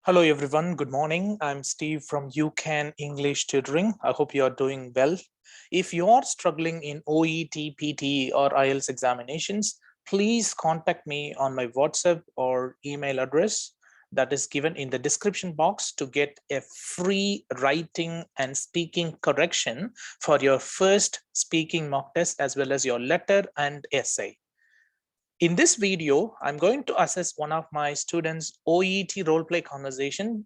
Hello everyone, good morning. I'm Steve from UCAN English Tutoring. I hope you are doing well. If you are struggling in OET, PT or IELTS examinations, please contact me on my WhatsApp or email address that is given in the description box to get a free writing and speaking correction for your first speaking mock test as well as your letter and essay. In this video, I'm going to assess one of my students' OET role play conversation,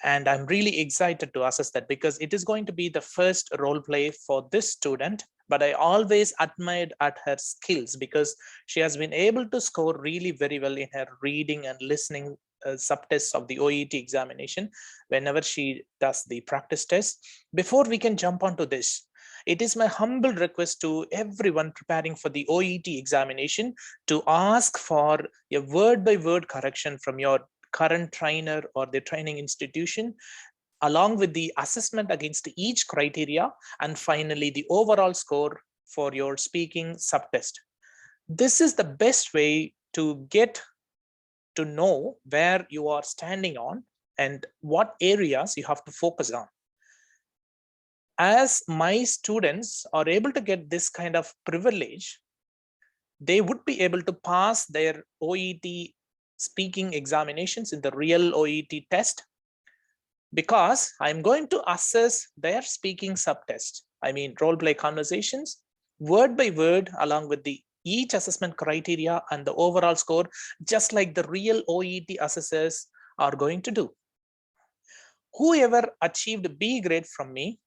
and I'm really excited to assess that because it is going to be the first role play for this student. But I always admired at her skills because she has been able to score really very well in her reading and listening subtests of the OET examination whenever she does the practice test. Before we can jump onto this, it is my humble request to everyone preparing for the OET examination to ask for a word-by-word correction from your current trainer or the training institution, along with the assessment against each criteria, and finally the overall score for your speaking subtest. This is the best way to get to know where you are standing on and what areas you have to focus on. As my students are able to get this kind of privilege, they would be able to pass their OET speaking examinations in the real OET test, because I'm going to assess their speaking subtest. I mean, role play conversations, word by word, along with the each assessment criteria and the overall score, just like the real OET assessors are going to do. Whoever achieved B grade from me,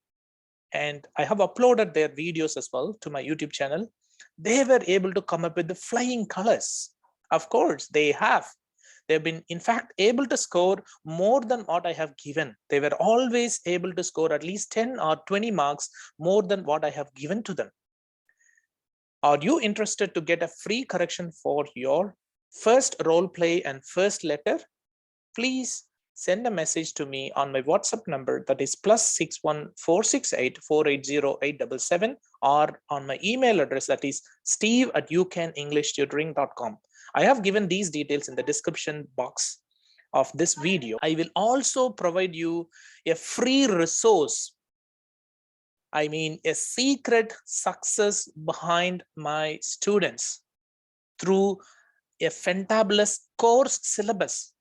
and I have uploaded their videos as well to my YouTube channel, they were able to come up with the flying colors. Of course, they have. They've been, in fact, able to score more than what I have given. They were always able to score at least 10 or 20 marks more than what I have given to them. Are you interested to get a free correction for your first role play and first letter? Please send a message to me on my WhatsApp number, that is +61 468 480 877, or on my email address, that is steve@ucanenglishtutoring.com. I have given these details in the description box of this video. I will also provide you a free resource. I mean, a secret success behind my students through a fantabulous course syllabus.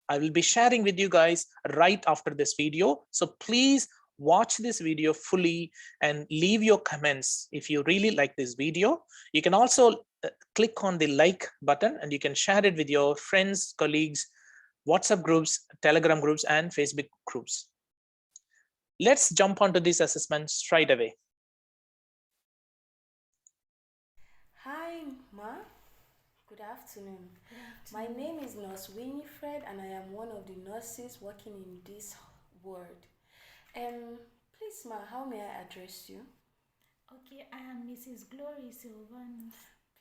I will be sharing with you guys right after this video. So please watch this video fully and leave your comments if you really like this video. You can also click on the like button and you can share it with your friends, colleagues, WhatsApp groups, Telegram groups, and Facebook groups. Let's jump onto this assessment straight away. Hi, Ma. Good afternoon. My name is Nurse Winifred, and I am one of the nurses working in this ward. Please, Ma, how may I address you? Okay, I am Mrs. Glory Silvan.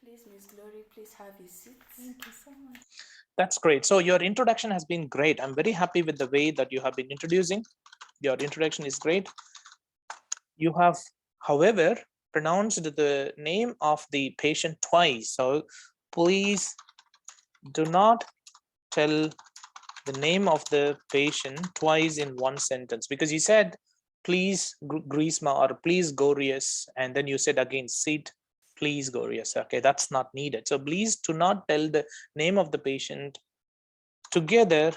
Please, Miss Glory, please have a seat. Thank you so much. That's great. So your introduction has been great. I'm very happy with the way that you have been introducing. Your introduction is great. You have, however, pronounced the name of the patient twice. So please do not tell the name of the patient twice in one sentence, because you said, please Grisma, or please Gorius, and then you said again, sit, please Gorius. Okay, that's not needed. So please do not tell the name of the patient together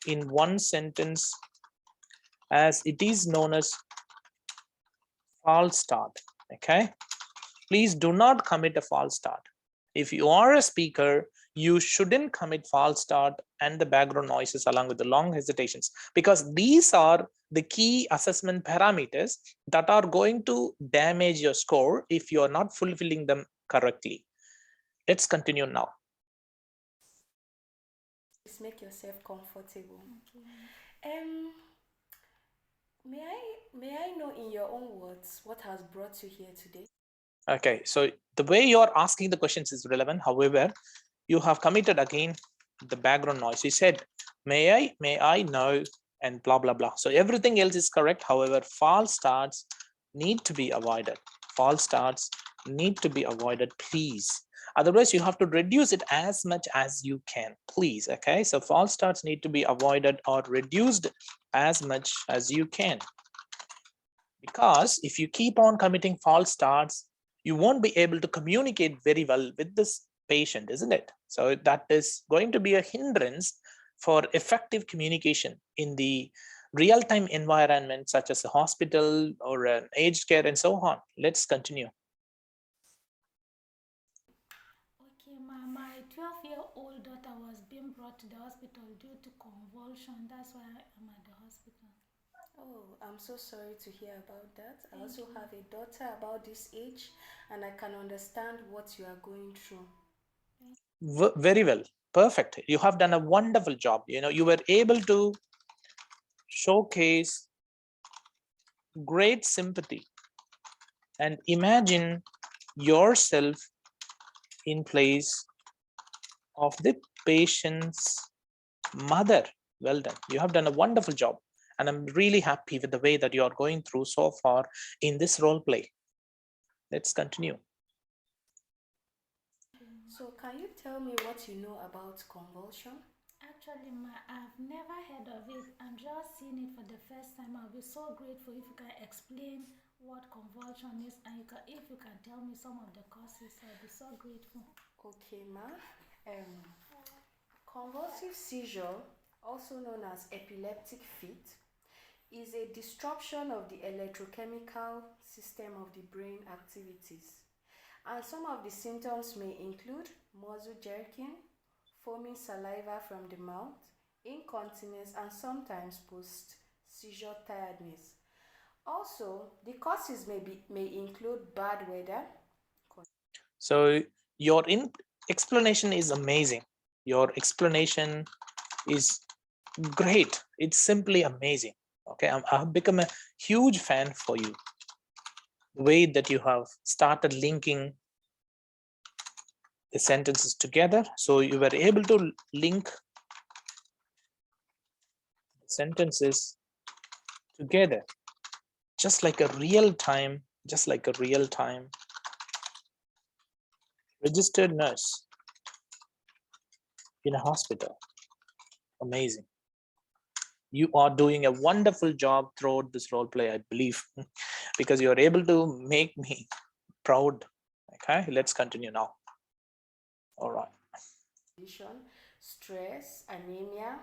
in one sentence, as it is known as false start. Okay, please do not commit a false start. If you are a speaker, you shouldn't commit false start and the background noises along with the long hesitations, because these are the key assessment parameters that are going to damage your score if you are not fulfilling them correctly. Let's continue now. Please make yourself comfortable. Okay. May I know in your own words what has brought you here today? Okay, so the way you are asking the questions is relevant. However, you have committed again the background noise. You said, may I know, and blah, blah, blah. So everything else is correct. However, false starts need to be avoided. False starts need to be avoided, please. Otherwise, you have to reduce it as much as you can, please. Okay, so false starts need to be avoided or reduced as much as you can. Because if you keep on committing false starts, you won't be able to communicate very well with this patient, isn't it? So that is going to be a hindrance for effective communication in the real-time environment, such as a hospital or an aged care and so on. Let's continue. Okay, my 12-year-old daughter was being brought to the hospital due to convulsion. That's why I'm at the hospital. Oh, I'm so sorry to hear about that. I Thank also you. have a daughter about this age, and I can understand what you are going through. Very well, perfect. You have done a wonderful job. You know, you were able to showcase great sympathy and imagine yourself in place of the patient's mother. Well done. You have done a wonderful job. And I'm really happy with the way that you are going through so far in this role play. Let's continue. So, can you tell me what you know about convulsion? Actually, I've never heard of it. I'm just seeing it for the first time. I'll be so grateful if you can explain what convulsion is, and if you can tell me some of the causes. I'll be so grateful. Okay, ma. Convulsive seizure, also known as epileptic fit, is a disruption of the electrochemical system of the brain activities. And some of the symptoms may include muscle jerking, foaming saliva from the mouth, incontinence, and sometimes post-seizure tiredness. Also, the causes may include bad weather. So your explanation is amazing. Your explanation is great. It's simply amazing. Okay, I've become a huge fan for you. The way that you have started linking the sentences together. So you were able to link sentences together, just like a real time registered nurse in a hospital. Amazing. You are doing a wonderful job throughout this role play, I believe, because you're able to make me proud. Okay, let's continue now. All right. Stress, anemia,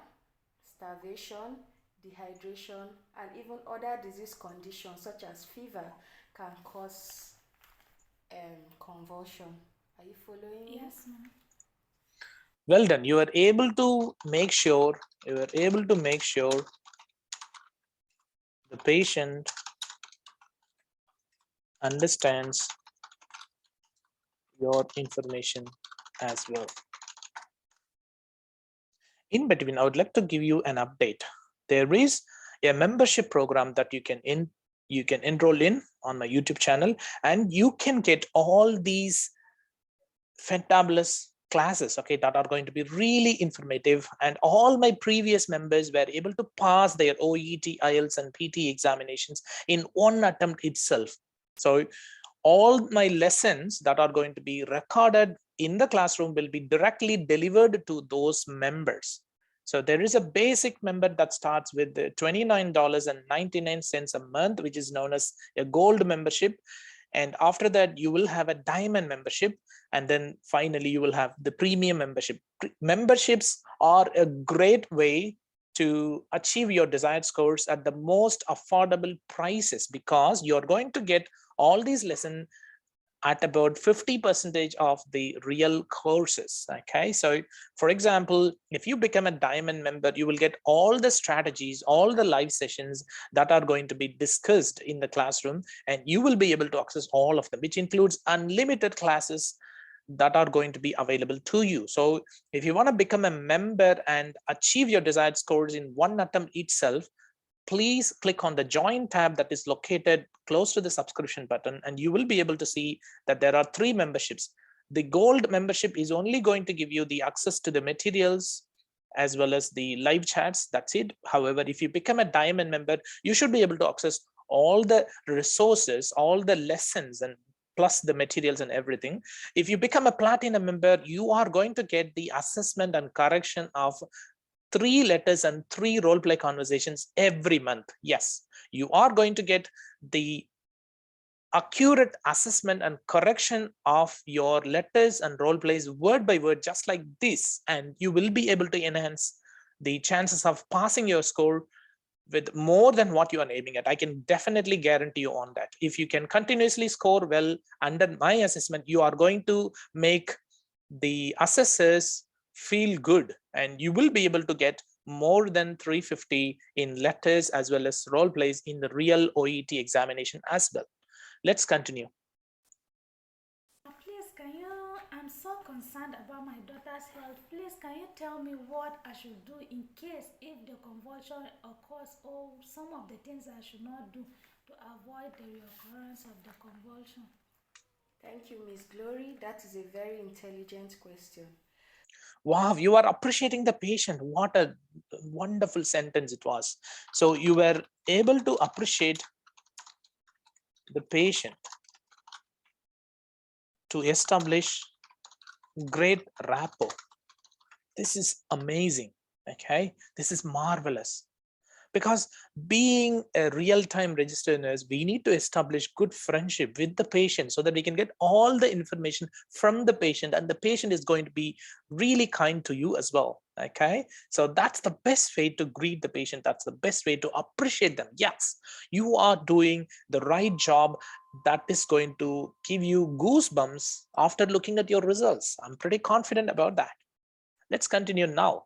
starvation, dehydration, and even other disease conditions such as fever can cause convulsion. Are you following me? Yes, ma'am. Well done. You were able to make sure the patient understands your information as well. In between, I would like to give you an update. There is a membership program that you can enroll in on my YouTube channel, and you can get all these fantabulous classes, okay, that are going to be really informative. And all my previous members were able to pass their OET, IELTS, and PT examinations in one attempt itself. So all my lessons that are going to be recorded in the classroom will be directly delivered to those members. So there is a basic member that starts with $29.99 a month, which is known as a gold membership. And after that, you will have a diamond membership. And then finally, you will have the premium membership. Memberships are a great way to achieve your desired scores at the most affordable prices, because you're going to get all these lessons at about 50% of the real courses. Okay, so for example, if you become a diamond member, you will get all the strategies, all the live sessions that are going to be discussed in the classroom, and you will be able to access all of them, which includes unlimited classes that are going to be available to you. So if you want to become a member and achieve your desired scores in one attempt itself, please click on the join tab that is located close to the subscription button, and you will be able to see that there are 3 memberships. The gold membership is only going to give you the access to the materials as well as the live chats. That's it. However, if you become a diamond member, you should be able to access all the resources, all the lessons, and plus the materials and everything. If you become a platinum member, you are going to get the assessment and correction of 3 letters and 3 role play conversations every month. Yes, you are going to get the accurate assessment and correction of your letters and role plays word by word, just like this, and you will be able to enhance the chances of passing your score with more than what you are aiming at. I can definitely guarantee you on that. If you can continuously score well under my assessment, you are going to make the assessors feel good, and you will be able to get more than 350 in letters as well as role plays in the real OET examination as well. Let's continue. Please, I'm so concerned about my daughter's health. Please, can you tell me what I should do in case if the convulsion occurs, or some of the things I should not do to avoid the reoccurrence of the convulsion? Thank you, Miss Glory. That is a very intelligent question. Wow, you are appreciating the patient. What a wonderful sentence it was. So you were able to appreciate the patient to establish great rapport. This is amazing. Okay, this is marvelous. Because being a real-time registered nurse, we need to establish good friendship with the patient so that we can get all the information from the patient, and the patient is going to be really kind to you as well. Okay, so that's the best way to greet the patient. That's the best way to appreciate them. Yes, you are doing the right job. That is going to give you goosebumps after looking at your results. I'm pretty confident about that. Let's continue now.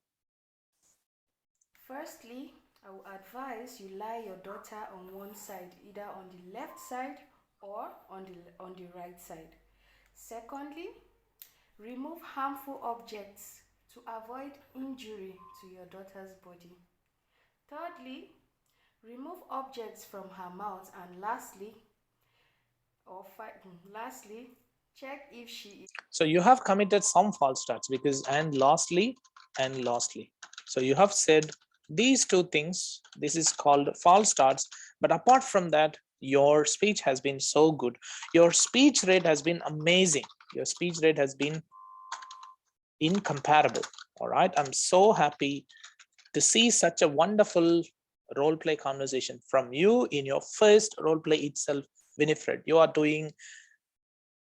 Firstly, I will advise you lie your daughter on one side, either on the left side or on the right side. Secondly, remove harmful objects to avoid injury to your daughter's body. Thirdly, remove objects from her mouth, and lastly, check if she is. So you have committed some false starts because and lastly. So you have said these two things. This is called false starts. But apart from that, your speech has been so good. Your speech rate has been amazing. Your speech rate has been incomparable. All right. I'm so happy to see such a wonderful role play conversation from you in your first role play itself, Winifred. You are doing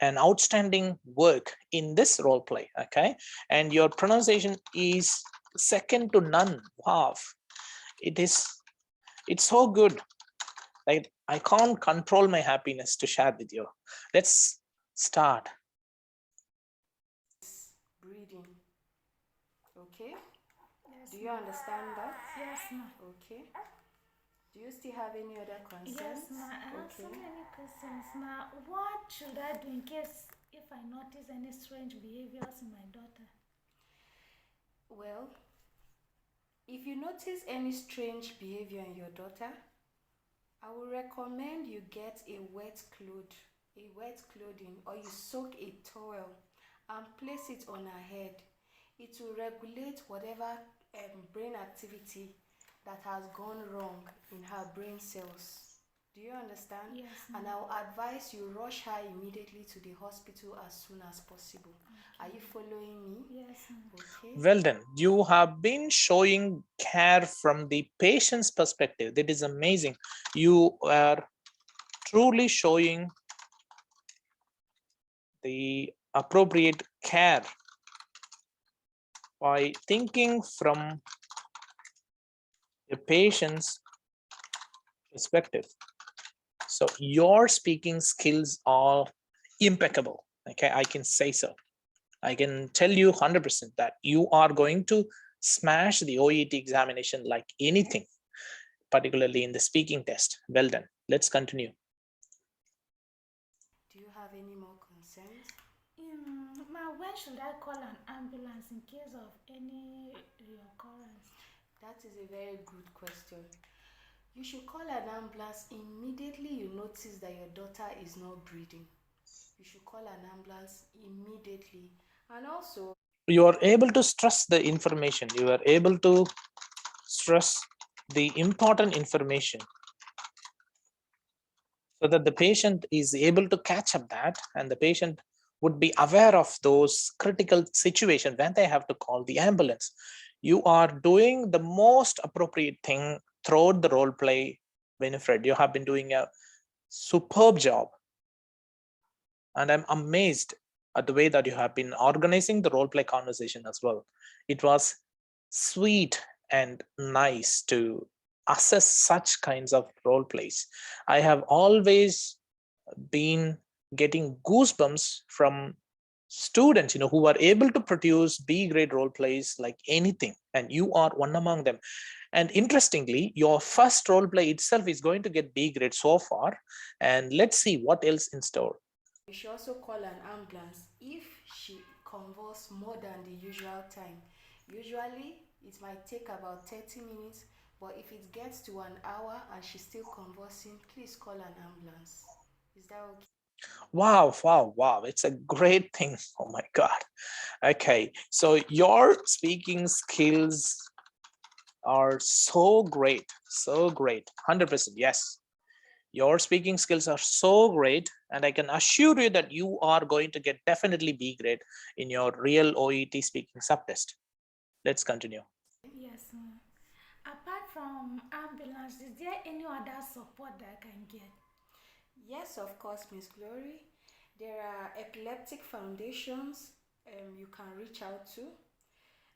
an outstanding work in this role play. Okay, and your pronunciation is second to none. Wow, it's so good. Like, I can't control my happiness to share with you. Let's start. Breathing. Okay, Yes, do you understand that? yes, ma. Okay, do you still have any other concerns? Yes, ma. I have so many questions, ma. What should I do in case if I notice any strange behaviors in my daughter? Well, if you notice any strange behavior in your daughter, I would recommend you get a wet clothing, or you soak a towel and place it on her head. It will regulate whatever brain activity that has gone wrong in her brain cells. Do you understand? Yes, and I will advise you rush her immediately to the hospital as soon as possible. Okay. Are you following me? Yes, okay. Well done. You have been showing care from the patient's perspective. That is amazing. You are truly showing the appropriate care by thinking from the patient's perspective. So your speaking skills are impeccable. Okay, I can say so. I can tell you 100% that you are going to smash the OET examination like anything, particularly in the speaking test. Well done. Let's continue. Do you have any more concerns? Ma, when should I call an ambulance in case of any reoccurrence? That is a very good question. You should call an ambulance immediately you notice that your daughter is not breathing. You should call an ambulance immediately. And also, you are able to stress the information. You are able to stress the important information. so that the patient is able to catch up that, and the patient would be aware of those critical situations when they have to call the ambulance. You are doing the most appropriate thing throughout the role play, Winifred. You have been doing a superb job, and I'm amazed at the way that you have been organizing the role play conversation as well. It was sweet and nice to assess such kinds of role plays. I have always been getting goosebumps from students, who are able to produce B grade role plays like anything, and you are one among them. And interestingly, your first role play itself is going to get B grade so far, and let's see what else in store. You should also call an ambulance if she convulses more than the usual time. Usually, it might take about 30 minutes, but if it gets to an hour and she's still convulsing, please call an ambulance. Is that okay? Wow, wow, wow. It's a great thing. Oh my God. Okay, so your speaking skills are so great, 100%. Yes, your speaking skills are so great, and I can assure you that you are going to get definitely B grade in your real OET speaking subtest. Let's continue. Yes, ma'am. Apart from ambulance, is there any other support that I can get? Yes, of course, Miss Glory. There are epileptic foundations you can reach out to.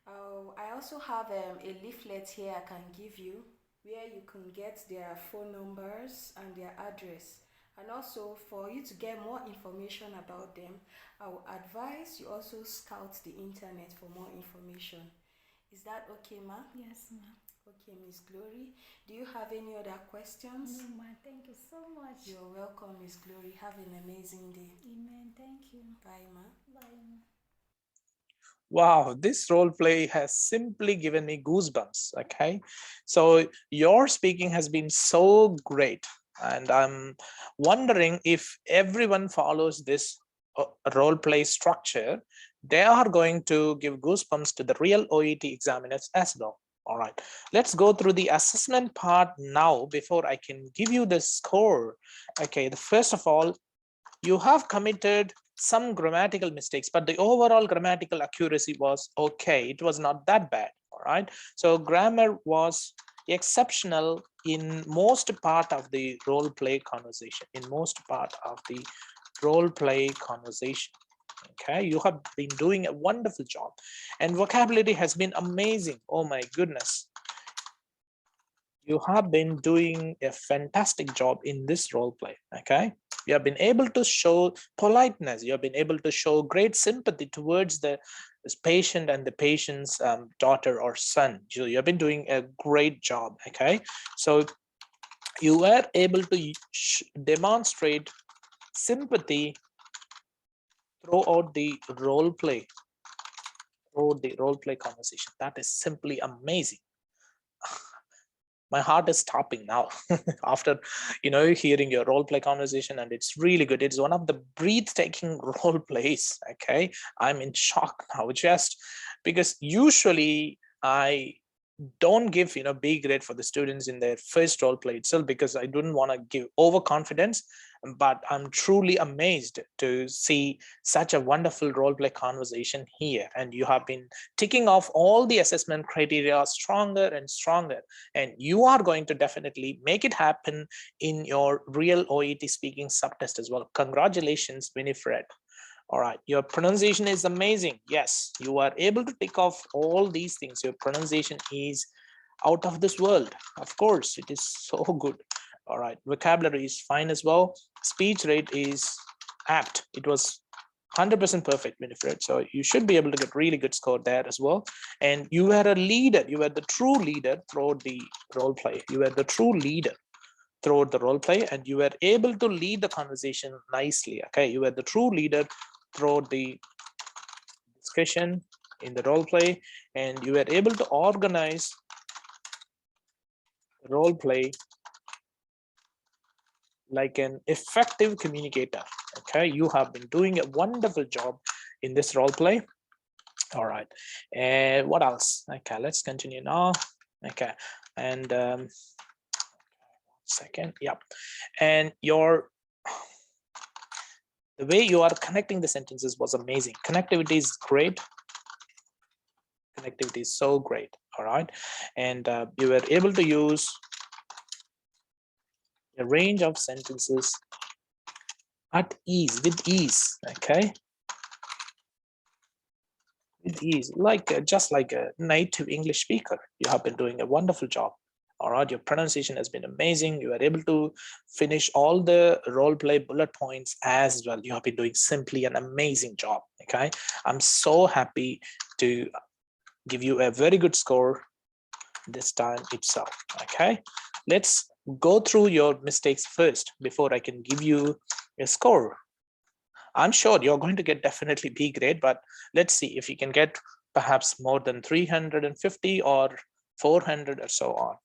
I also have a leaflet here I can give you where you can get their phone numbers and their address. And also, for you to get more information about them, I will advise you also scout the internet for more information. Is that okay, ma? Yes, ma'am. Okay, Miss Glory. Do you have any other questions? No, ma'am. Thank you so much. You're welcome, Miss Glory. Have an amazing day. Amen. Thank you. Bye, ma. Bye, ma'am. Wow, this role play has simply given me goosebumps. Okay, so your speaking has been so great, and I'm wondering if everyone follows this role play structure, they are going to give goosebumps to the real OET examiners as well. All right, let's go through the assessment part now before I can give you the score. Okay, the first of all, you have committed some grammatical mistakes, but the overall grammatical accuracy was okay. It was not that bad. All right, so grammar was exceptional in most part of the role play conversation. Okay, you have been doing a wonderful job, and vocabulary has been amazing. Oh my goodness, you have been doing a fantastic job in this role play. Okay, you have been able to show politeness, you have been able to show great sympathy towards this patient and the patient's daughter or son. You have been doing a great job. Okay, so you were able to demonstrate sympathy throughout the role play conversation. That is simply amazing. My heart is stopping now after hearing your role play conversation, and it's really good. It's one of the breathtaking role plays. Okay, I'm in shock now, just because usually I don't give B grade for the students in their first role play itself, because I didn't want to give overconfidence. But I'm truly amazed to see such a wonderful role play conversation here, and you have been ticking off all the assessment criteria stronger and stronger, and you are going to definitely make it happen in your real OET speaking subtest as well. Congratulations, Winifred. All right, your pronunciation is amazing. Yes, you are able to tick off all these things. Your pronunciation is out of this world. Of course, it is so good. All right, vocabulary is fine as well. Speech rate is apt. It was 100% perfect, Winifred. So you should be able to get really good score there as well. And you were a leader. You were the true leader throughout the role play. You were the true leader throughout the role play, and you were able to lead the conversation nicely. Okay, you were the true leader throughout the discussion in the role play, and you were able to organize the role play like an effective communicator. Okay, you have been doing a wonderful job in this role play. All right, and what else? Okay, let's continue now. Okay, and second, yep, and your The way you are connecting the sentences was amazing. Connectivity is great. Connectivity is so great. All right. And you were able to use a range of sentences at ease, with ease. Okay. With ease, like just like a native English speaker. You have been doing a wonderful job. All right, your pronunciation has been amazing. You are able to finish all the role play bullet points as well. You have been doing simply an amazing job. Okay, I'm so happy to give you a very good score this time itself. Okay, let's go through your mistakes first before I can give you a score. I'm sure you're going to get definitely B grade, but let's see if you can get perhaps more than 350 or 400 or so on.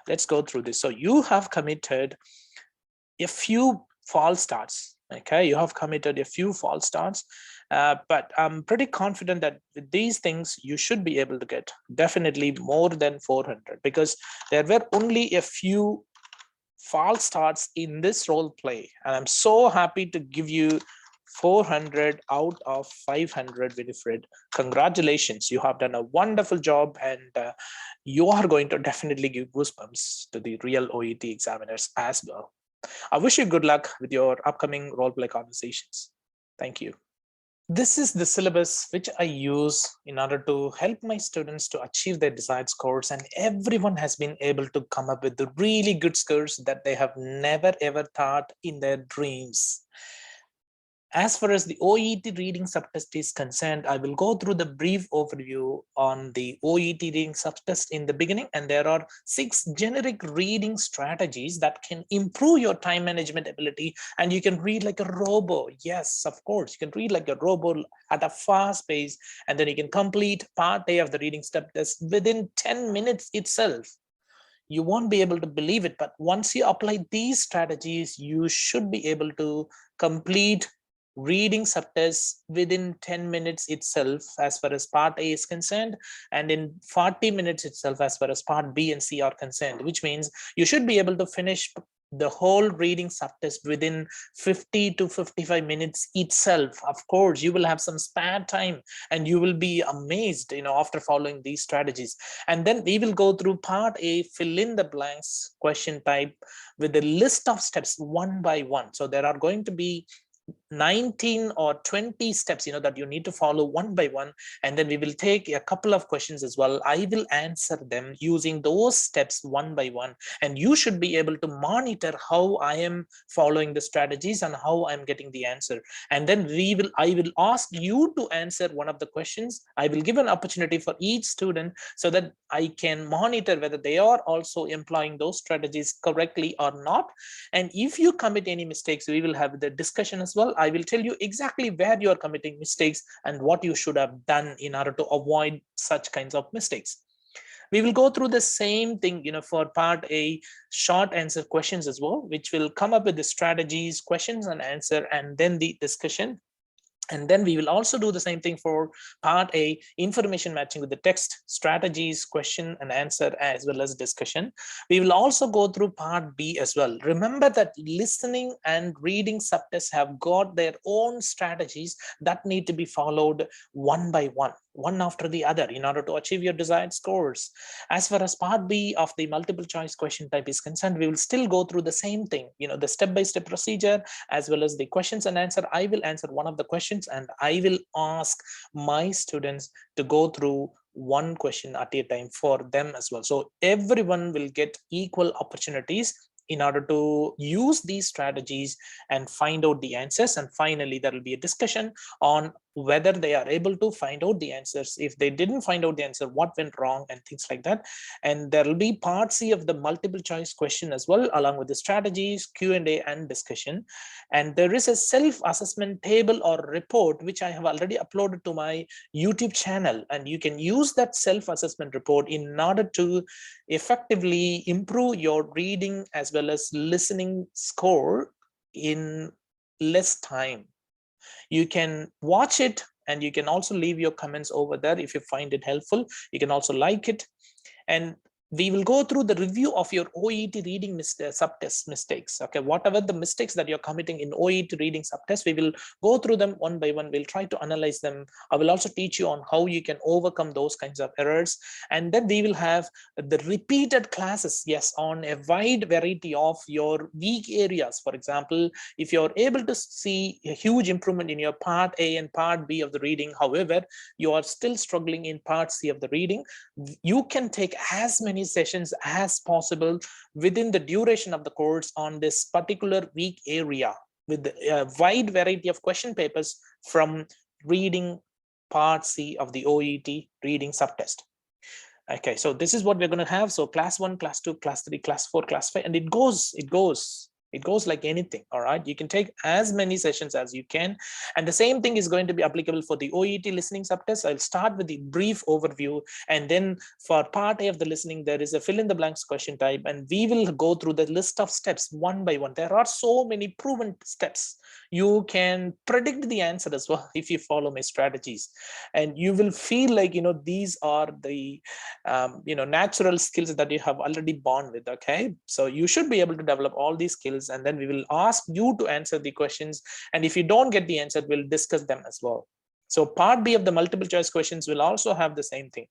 Let's go through this. So you have committed a few false starts. Okay, you have committed a few false starts, but I'm pretty confident that with these things you should be able to get definitely more than 400, because there were only a few false starts in this role play, and I'm so happy to give you 400 out of 500. Winifred, congratulations, you have done a wonderful job, and you are going to definitely give goosebumps to the real OET examiners as well. I wish you good luck with your upcoming role play conversations. Thank you. This is the syllabus which I use in order to help my students to achieve their desired scores, and everyone has been able to come up with the really good scores that they have never ever thought in their dreams. As far as the OET reading subtest is concerned, I will go through the brief overview on the OET reading subtest in the beginning, and there are 6 generic reading strategies that can improve your time management ability, and you can read like a robo. Yes, of course, you can read like a robo at a fast pace, and then you can complete part A of the reading subtest within 10 minutes itself. You won't be able to believe it, but once you apply these strategies, you should be able to complete reading subtests within 10 minutes itself as far as part A is concerned, and in 40 minutes itself as far as part B and C are concerned, which means you should be able to finish the whole reading subtest within 50 to 55 minutes itself. Of course, you will have some spare time and you will be amazed, after following these strategies. And then we will go through part A, fill in the blanks question type with a list of steps one by one. So there are going to be 19 or 20 steps that you need to follow one by one, and then we will take a couple of questions as well. I will answer them using those steps one by one, and you should be able to monitor how I am following the strategies and how I'm getting the answer. And then I will ask you to answer one of the questions. I will give an opportunity for each student so that I can monitor whether they are also employing those strategies correctly or not. And if you commit any mistakes, we will have the discussion as well. I will tell you exactly where you are committing mistakes and what you should have done in order to avoid such kinds of mistakes. We will go through the same thing, for part A, short answer questions as well, which will come up with the strategies, questions and answer, and then the discussion. And then we will also do the same thing for part A, information matching with the text, strategies, question and answer, as well as discussion. We will also go through part B as well. Remember that listening and reading subtests have got their own strategies that need to be followed one by one after the other in order to achieve your desired scores. As far as part B of the multiple choice question type is concerned, we will still go through the same thing, the step-by-step procedure, as well as the questions and answer. I will answer one of the questions and I will ask my students to go through one question at a time for them as well. So everyone will get equal opportunities in order to use these strategies and find out the answers. And finally, there will be a discussion on whether they are able to find out the answers. If they didn't find out the answer, what went wrong and things like that. And there will be part C of the multiple choice question as well, along with the strategies, Q&A and discussion. And there is a self-assessment table or report, which I have already uploaded to my YouTube channel. And you can use that self-assessment report in order to effectively improve your reading as well as listening score in less time. You can watch it and you can also leave your comments over there if you find it helpful. You can also like it. And We will go through the review of your OET reading subtest mistakes. Okay, whatever the mistakes that you're committing in OET reading subtest, we will go through them one by one. We'll try to analyze them. I will also teach you on how you can overcome those kinds of errors. And then we will have the repeated classes, yes, on a wide variety of your weak areas. For example, if you're able to see a huge improvement in your part A and part B of the reading, however, you are still struggling in part C of the reading, you can take as many sessions as possible within the duration of the course on this particular weak area with a wide variety of question papers from reading part C of the OET reading subtest. Okay, so this is what we're going to have. So class 1, class 2, class 3, class 4, class 5, and it goes like anything. All right, you can take as many sessions as you can, and the same thing is going to be applicable for the OET listening subtest. I'll start with the brief overview, and then for part A of the listening, there is a fill in the blanks question type, and we will go through the list of steps one by one. There are so many proven steps. You can predict the answer as well if you follow my strategies, and you will feel like, you know, these are the natural skills that you have already born with. Okay, so you should be able to develop all these skills, and then we will ask you to answer the questions, and if you don't get the answer, we'll discuss them as well. So part B of the multiple choice questions will also have the same thing.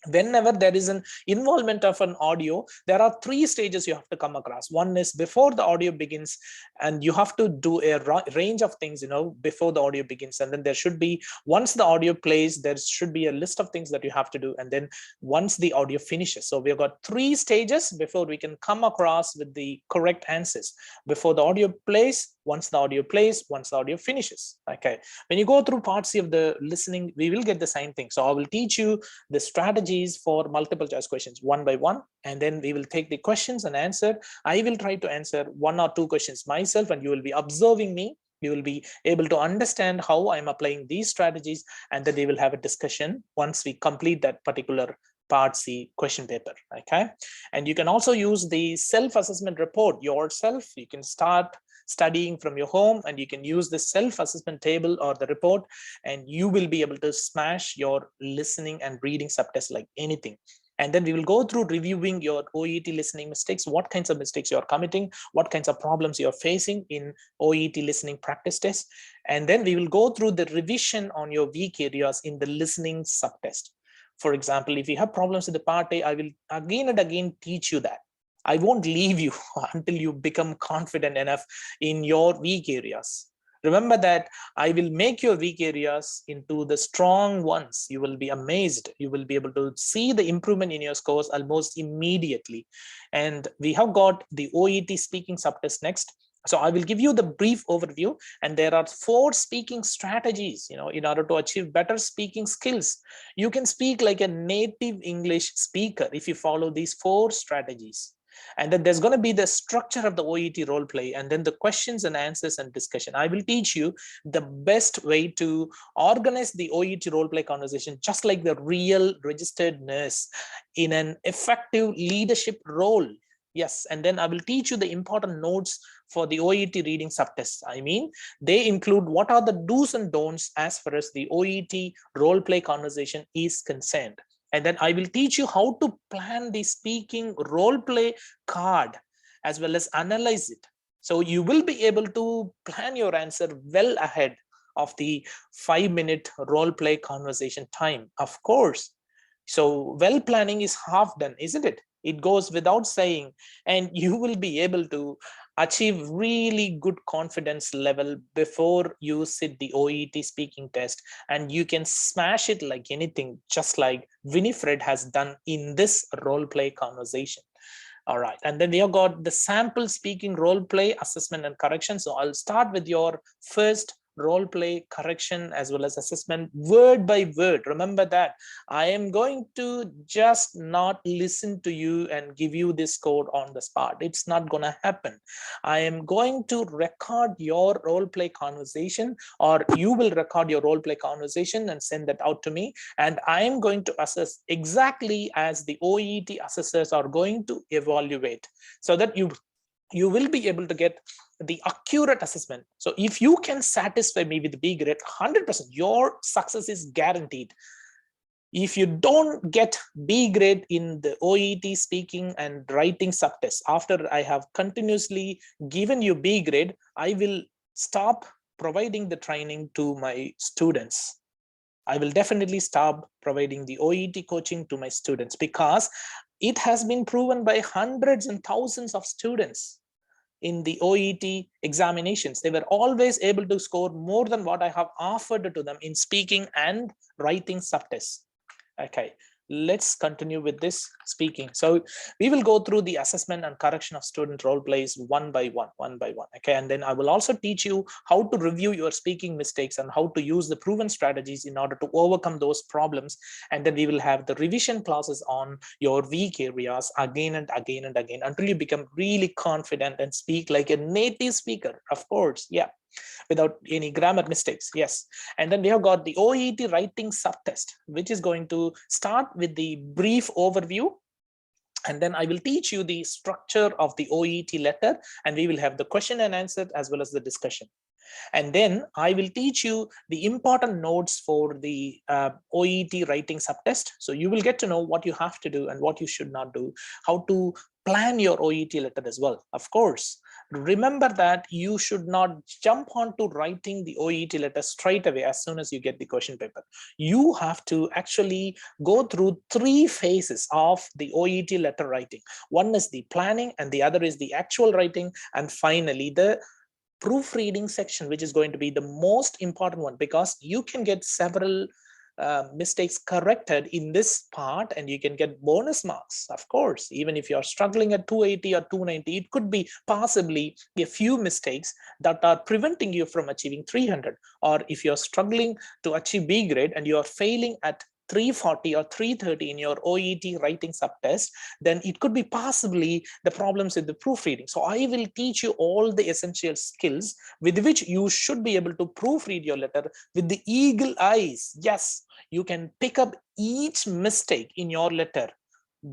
Whenever there is an involvement of an audio, there are 3 stages you have to come across. One is before the audio begins, and you have to do a range of things, you know, before the audio begins. And then there should be, once the audio plays, there should be a list of things that you have to do. And then once the audio finishes, so we've got 3 stages before we can come across with the correct answers. Before the audio plays, once the audio plays, once the audio finishes. Okay, when you go through part C of the listening, we will get the same thing. So I will teach you the strategies for multiple choice questions one by one, and then we will take the questions and answer. I will try to answer 1 or 2 questions myself, and you will be observing me. You will be able to understand how I'm applying these strategies, and then we will have a discussion once we complete that particular part C question paper. Okay, and you can also use the self-assessment report yourself. You can start studying from your home, and you can use the self-assessment table or the report, and you will be able to smash your listening and reading subtest like anything. And then we will go through reviewing your OET listening mistakes, what kinds of mistakes you're committing, what kinds of problems you're facing in OET listening practice test. And then we will go through the revision on your weak areas in the listening subtest. For example, if you have problems with the part A, I will again and again teach you that. I won't leave you until you become confident enough in your weak areas. Remember that I will make your weak areas into the strong ones. You will be amazed. You will be able to see the improvement in your scores almost immediately. And we have got the OET speaking subtest next. So I will give you the brief overview, and there are 4 speaking strategies, you know, in order to achieve better speaking skills. You can speak like a native English speaker if you follow these 4 strategies. And then there's going to be the structure of the OET role play, and then the questions and answers and discussion. I will teach you the best way to organize the OET role play conversation, just like the real registered nurse in an effective leadership role. Yes, and then I will teach you the important notes for the OET reading subtest. I mean, they include what are the do's and don'ts as far as the OET role play conversation is concerned. And then I will teach you how to plan the speaking role play card as well as analyze it. So you will be able to plan your answer well ahead of the 5-minute role play conversation time, of course. So well planning is half done, isn't it? It goes without saying, and you will be able to achieve really good confidence level before you sit the OET speaking test, and you can smash it like anything, just like Winifred has done in this role play conversation. All right, and then we have got the sample speaking role play assessment and correction. So I'll start with your first role play correction as well as assessment word by word. Remember that I am going to just not listen to you and give you this code on the spot. It's not going to happen. I am going to record your role play conversation, or you will record your role play conversation and send that out to me, and I am going to assess exactly as the OET assessors are going to evaluate, so that you will be able to get the accurate assessment. So if you can satisfy me with B grade 100%, your success is guaranteed. If you don't get B grade in the OET speaking and writing subtest, after I have continuously given you B grade, I will stop providing the training to my students. I will definitely stop providing the OET coaching to my students, because it has been proven by hundreds and thousands of students in the OET examinations. They were always able to score more than what I have offered to them in speaking and writing subtests. Okay, let's continue with this speaking. So we will go through the assessment and correction of student role plays one by one. Okay, and then I will also teach you how to review your speaking mistakes and how to use the proven strategies in order to overcome those problems. And then we will have the revision classes on your weak areas again and again and again until you become really confident and speak like a native speaker, of course. Yeah, without any grammar mistakes. Yes. And then we have got the OET writing subtest, which is going to start with the brief overview. And then I will teach you the structure of the OET letter, and we will have the question and answer as well as the discussion. And then I will teach you the important notes for the OET writing subtest. So you will get to know what you have to do and what you should not do, how to plan your OET letter as well. Of course, remember that you should not jump onto writing the OET letter straight away as soon as you get the question paper. You have to actually go through 3 phases of the OET letter writing. One is the planning, and the other is the actual writing, and finally the proofreading section, which is going to be the most important one, because you can get several mistakes corrected in this part and you can get bonus marks. Of course, even if you're struggling at 280 or 290, it could be possibly a few mistakes that are preventing you from achieving 300. Or if you're struggling to achieve B grade and you are failing at 340 or 330 in your OET writing subtest, then it could be possibly the problems with the proofreading. So I will teach you all the essential skills with which you should be able to proofread your letter with the eagle eyes. Yes, you can pick up each mistake in your letter,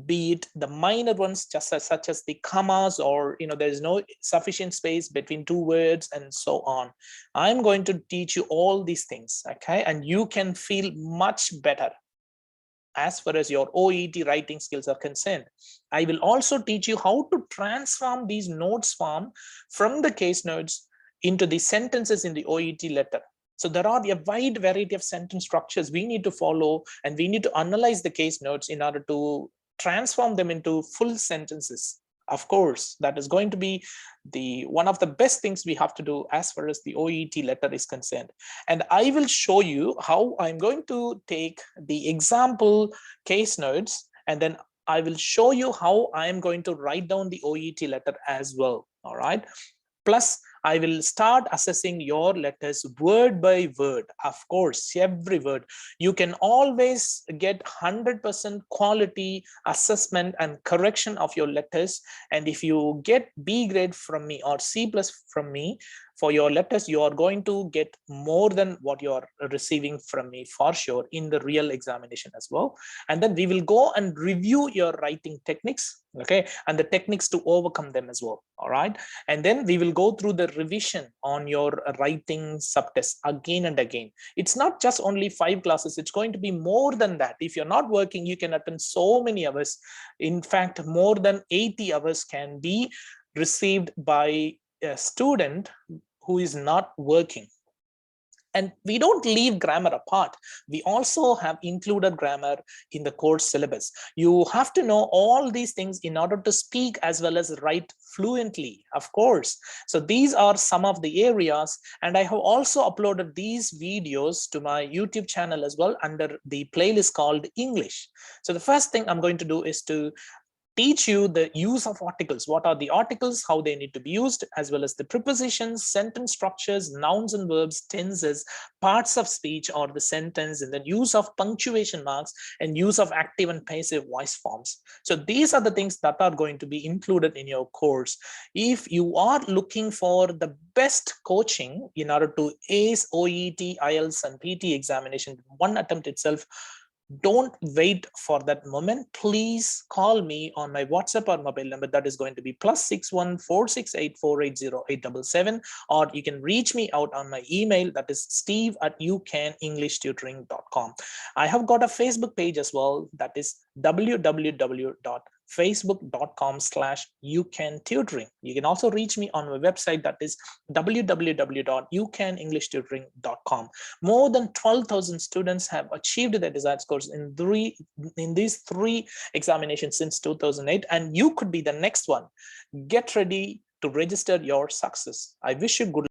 be it the minor ones, just such as the commas, or there is no sufficient space between 2 words and so on. I'm going to teach you all these things, okay? And you can feel much better as far as your OET writing skills are concerned. I will also teach you how to transform these notes form from the case notes into the sentences in the OET letter. So there are a wide variety of sentence structures we need to follow, and we need to analyze the case notes in order to transform them into full sentences. Of course, that is going to be one of the best things we have to do as far as the OET letter is concerned. And I will show you how I'm going to take the example case notes, and then I will show you how I'm going to write down the OET letter as well. All right. Plus, I will start assessing your letters word by word. Of course, every word. You can always get 100% quality assessment and correction of your letters. And if you get B grade from me or C plus from me for your letters, you are going to get more than what you are receiving from me for sure in the real examination as well. And then we will go and review your writing techniques, okay, and the techniques to overcome them as well. All right. And then we will go through the revision on your writing subtest again and again. It's not just only 5 classes, it's going to be more than that. If you're not working, you can attend so many hours. In fact, more than 80 hours can be received by a student who is not working. And we don't leave grammar apart. We also have included grammar in the course syllabus. You have to know all these things in order to speak as well as write fluently, of course. So these are some of the areas, and I have also uploaded these videos to my YouTube channel as well under the playlist called English. So the first thing I'm going to do is to teach you the use of articles. What are the articles, how they need to be used, as well as the prepositions, sentence structures, nouns and verbs, tenses, parts of speech or the sentence, and then use of punctuation marks and use of active and passive voice forms. So these are the things that are going to be included in your course. If you are looking for the best coaching in order to ace OET, IELTS and PT examination in one attempt itself, Don't wait for that moment. Please call me on my WhatsApp or mobile number, that is going to be +61 468 480 877, or you can reach me out on my email, that is steve@ucanenglishtutoring.com. I have got a Facebook page as well, that is www.facebook.com/ucantutoring. You can also reach me on my website, that is www.ucanenglishtutoring.com. More than 12,000 students have achieved their desired scores in these three examinations since 2008, and you could be the next one. Get ready to register your success. I wish you good